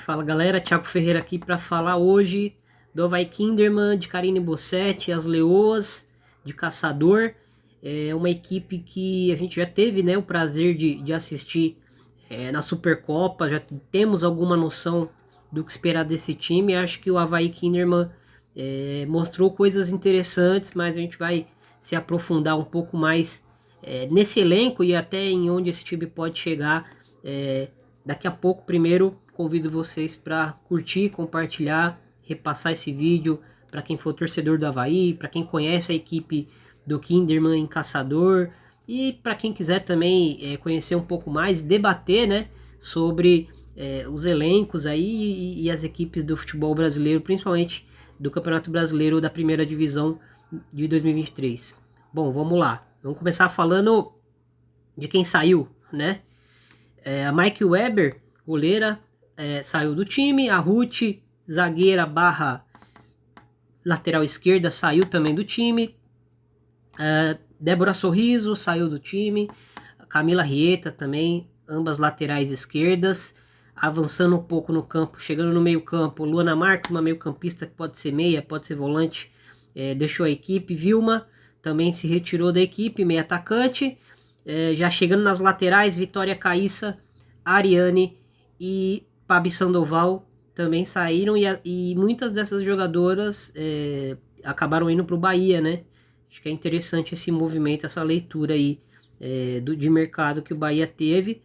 Fala galera, Thiago Ferreira aqui para falar hoje do Avaí Kinderman, de Karine Bossetti, as Leoas, de Caçador. É uma equipe que a gente já teve, né, o prazer de assistir na Supercopa, já temos alguma noção do que esperar desse time. Acho que o Avaí Kinderman mostrou coisas interessantes, mas a gente vai se aprofundar um pouco mais nesse elenco e até em onde esse time pode chegar daqui a pouco. Primeiro, convido vocês para curtir, compartilhar, repassar esse vídeo para quem for torcedor do Avaí, para quem conhece a equipe do Kinderman em Caçador e para quem quiser também conhecer um pouco mais, debater, né, sobre os elencos aí e as equipes do futebol brasileiro, principalmente do Campeonato Brasileiro da Primeira Divisão de 2023. Bom, vamos lá. Vamos começar falando de quem saiu, né? A Mike Weber, goleira, saiu do time. A Ruth, zagueira barra lateral esquerda, saiu também do time. Débora Sorriso saiu do time. Camila Rieta também, ambas laterais esquerdas. Avançando um pouco no campo, chegando no meio campo, Luana Marques, uma meio campista que pode ser meia, pode ser volante, deixou a equipe. Vilma também se retirou da equipe, meia atacante. Já chegando nas laterais, Vitória Caíssa, Ariane e Pabi Sandoval também saíram, e muitas dessas jogadoras acabaram indo para o Bahia, né? Acho que é interessante esse movimento, essa leitura aí de mercado que o Bahia teve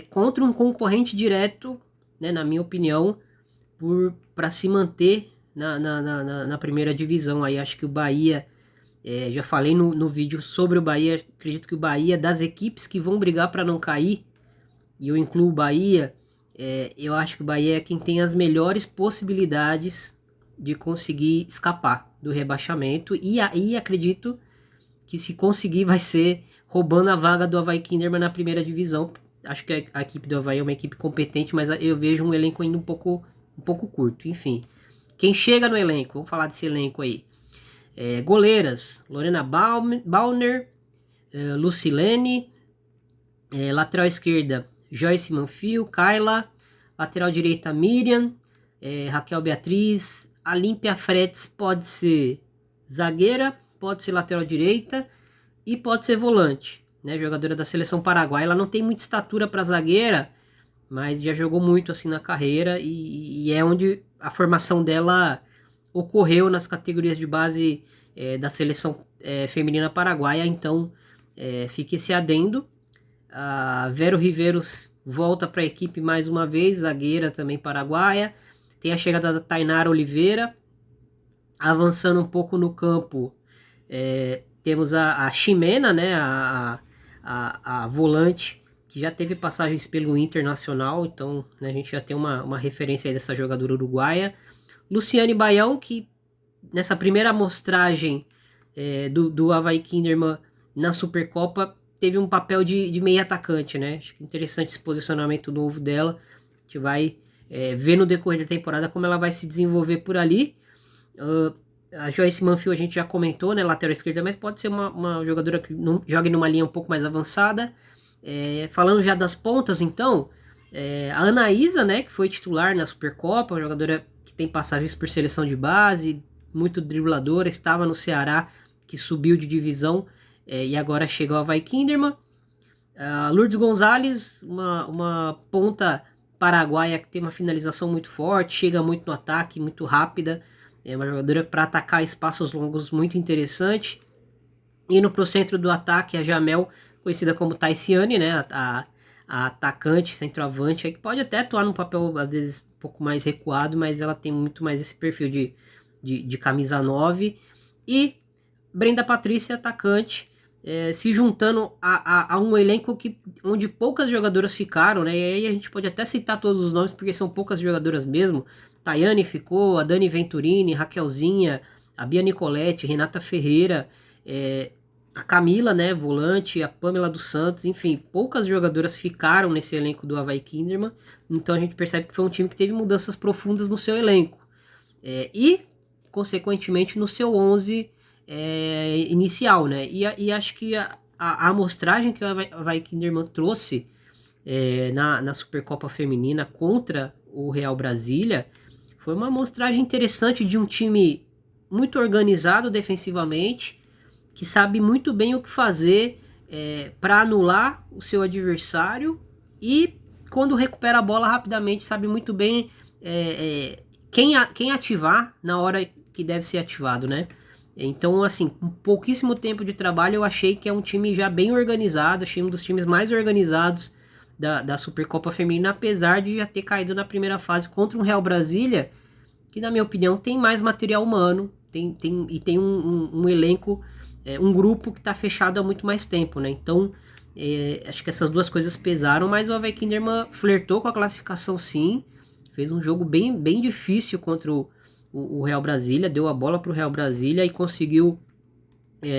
contra um concorrente direto, né, na minha opinião, para se manter na primeira divisão. Aí acho que o Bahia, já falei no vídeo sobre o Bahia, acredito que o Bahia, das equipes que vão brigar para não cair, e eu incluo o Bahia, eu acho que o Bahia é quem tem as melhores possibilidades de conseguir escapar do rebaixamento, e aí acredito que se conseguir vai ser roubando a vaga do Avaí Kinderman na primeira divisão. Acho que a equipe do Avaí é uma equipe competente, mas eu vejo um elenco ainda um pouco curto. Enfim, quem chega no elenco, vamos falar desse elenco aí. Goleiras, Lorena Bauner, Lucilene, lateral esquerda, Joyce Manfio, Kayla, lateral direita, Miriam, Raquel Beatriz, Alímpia Fretes pode ser zagueira, pode ser lateral direita e pode ser volante, né? Jogadora da seleção paraguaia. Ela não tem muita estatura para zagueira, mas já jogou muito assim na carreira e é onde a formação dela ocorreu, nas categorias de base da seleção feminina paraguaia. Então fica esse adendo. A Vero Riveiros volta para a equipe mais uma vez, zagueira também paraguaia. Tem a chegada da Tainara Oliveira. Avançando um pouco no campo, temos a Ximena, né, a volante, que já teve passagens pelo Internacional, então, né, a gente já tem uma referência aí dessa jogadora uruguaia. Luciane Baião, que nessa primeira amostragem do Avaí Kinderman na Supercopa teve um papel de meia atacante, né? Acho que interessante esse posicionamento novo dela. A gente vai ver no decorrer da temporada como ela vai se desenvolver por ali. A Joyce Manfio a gente já comentou, né? Lateral esquerda, mas pode ser uma jogadora que jogue numa linha um pouco mais avançada. Falando já das pontas, então, a Anaísa, né? Que foi titular na Supercopa, uma jogadora que tem passagens por seleção de base, muito dribladora, estava no Ceará, que subiu de divisão, e agora chegou ao Avaí Kinderman. Lourdes Gonzalez, uma ponta paraguaia que tem uma finalização muito forte, chega muito no ataque, muito rápida, é uma jogadora para atacar espaços longos muito interessante. Indo para o centro do ataque, a Jamel, conhecida como Taiciane, né, a atacante, centroavante, que pode até atuar num papel às vezes um pouco mais recuado, mas ela tem muito mais esse perfil de camisa 9. E Brenda Patrícia, atacante, se juntando a um elenco onde poucas jogadoras ficaram, né? E aí a gente pode até citar todos os nomes, porque são poucas jogadoras mesmo. Tayane ficou, a Dani Venturini, Raquelzinha, a Bia Nicoletti, Renata Ferreira, a Camila, né, volante, a Pamela dos Santos, enfim, poucas jogadoras ficaram nesse elenco do Avaí Kinderman. Então a gente percebe que foi um time que teve mudanças profundas no seu elenco. E, consequentemente, no seu 11 inicial, né? E acho que a amostragem que o Avaí Kinderman trouxe na Supercopa Feminina contra o Real Brasília. Foi uma amostragem interessante de um time muito organizado defensivamente, que sabe muito bem o que fazer para anular o seu adversário e quando recupera a bola rapidamente sabe muito bem quem ativar na hora que deve ser ativado, né? Então, assim, com pouquíssimo tempo de trabalho, eu achei que é um time já bem organizado, achei um dos times mais organizados da Supercopa Feminina, apesar de já ter caído na primeira fase contra um Real Brasília, que na minha opinião tem mais material humano, tem um elenco, um grupo que está fechado há muito mais tempo, né? Então, acho que essas duas coisas pesaram, mas o Havaí Kinderman flertou com a classificação sim, fez um jogo bem difícil contra o Real Brasília, deu a bola para o Real Brasília e conseguiu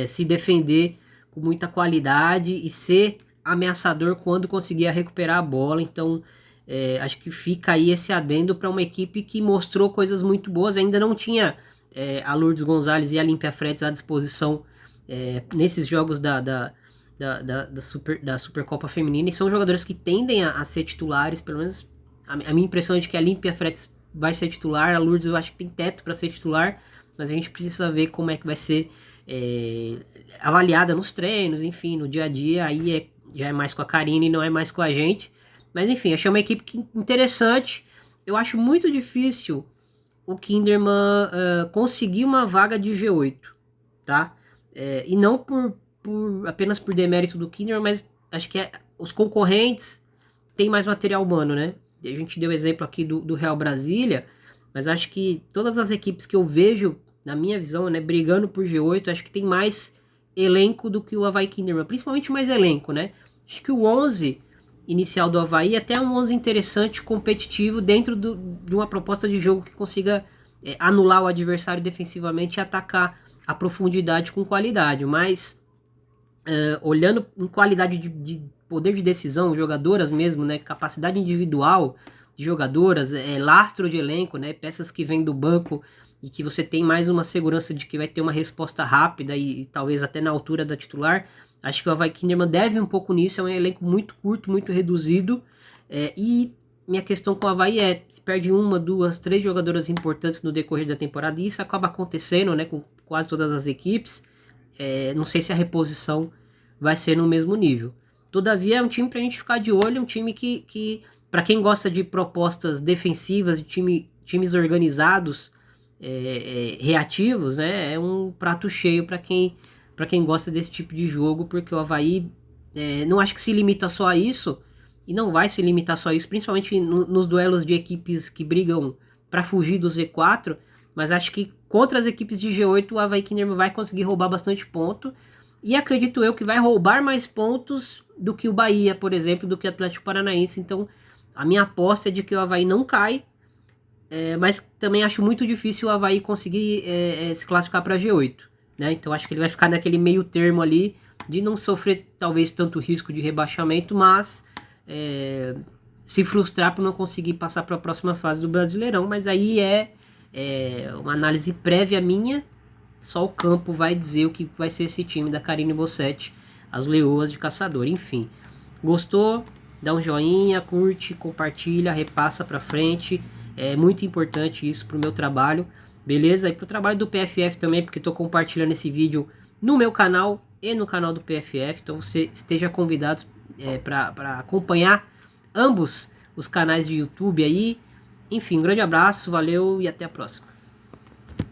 se defender com muita qualidade e ser ameaçador quando conseguia recuperar a bola. Então, acho que fica aí esse adendo para uma equipe que mostrou coisas muito boas. Ainda não tinha a Lourdes Gonzalez e a Límpia Fretes à disposição nesses jogos da Supercopa Feminina, e são jogadores que tendem a ser titulares, pelo menos a minha impressão é de que a Límpia Fretes vai ser titular, a Lourdes eu acho que tem teto para ser titular, mas a gente precisa ver como é que vai ser avaliada nos treinos, enfim, no dia a dia, aí já é mais com a Karine e não é mais com a gente. Mas enfim, achei uma equipe interessante. Eu acho muito difícil o Kinderman conseguir uma vaga de G8, tá? E não apenas por demérito do Kinderman, mas acho que os concorrentes têm mais material humano, né? A gente deu exemplo aqui do Real Brasília, mas acho que todas as equipes que eu vejo, na minha visão, né, brigando por G8, acho que tem mais elenco do que o Havaí Kinderman, principalmente mais elenco, né? Acho que o 11 inicial do Havaí é até um 11 interessante, competitivo, dentro de uma proposta de jogo que consiga anular o adversário defensivamente e atacar a profundidade com qualidade, mas olhando em qualidade de poder de decisão, jogadoras mesmo, né, capacidade individual de jogadoras, lastro de elenco, né, peças que vêm do banco e que você tem mais uma segurança de que vai ter uma resposta rápida e talvez até na altura da titular. Acho que o Havaí Kinderman deve um pouco nisso, é um elenco muito curto, muito reduzido, e minha questão com o Havaí se perde uma, duas, três jogadoras importantes no decorrer da temporada, e isso acaba acontecendo, né, com quase todas as equipes. Não sei se a reposição vai ser no mesmo nível. Todavia, é um time para a gente ficar de olho, um time que para quem gosta de propostas defensivas, de times organizados, reativos, né, é um prato cheio para quem gosta desse tipo de jogo, porque o Havaí não acho que se limita só a isso, e não vai se limitar só a isso, principalmente nos duelos de equipes que brigam para fugir do Z4, mas acho que contra as equipes de G8 o Havaí Kinderman vai conseguir roubar bastante ponto, e acredito eu que vai roubar mais pontos do que o Bahia, por exemplo, do que o Atlético Paranaense. Então a minha aposta é de que o Havaí não cai, mas também acho muito difícil o Havaí conseguir se classificar para G8, né? Então acho que ele vai ficar naquele meio termo ali, de não sofrer talvez tanto risco de rebaixamento, mas se frustrar por não conseguir passar para a próxima fase do Brasileirão. Mas aí uma análise prévia minha, só o campo vai dizer o que vai ser esse time da Karine Bossetti, as Leoas de Caçador. Enfim, gostou? Dá um joinha, curte, compartilha, repassa para frente. É muito importante isso pro meu trabalho, beleza? E pro trabalho do PFF também, porque estou compartilhando esse vídeo no meu canal e no canal do PFF. Então você esteja convidado para acompanhar ambos os canais de YouTube aí. Enfim, um grande abraço, valeu e até a próxima.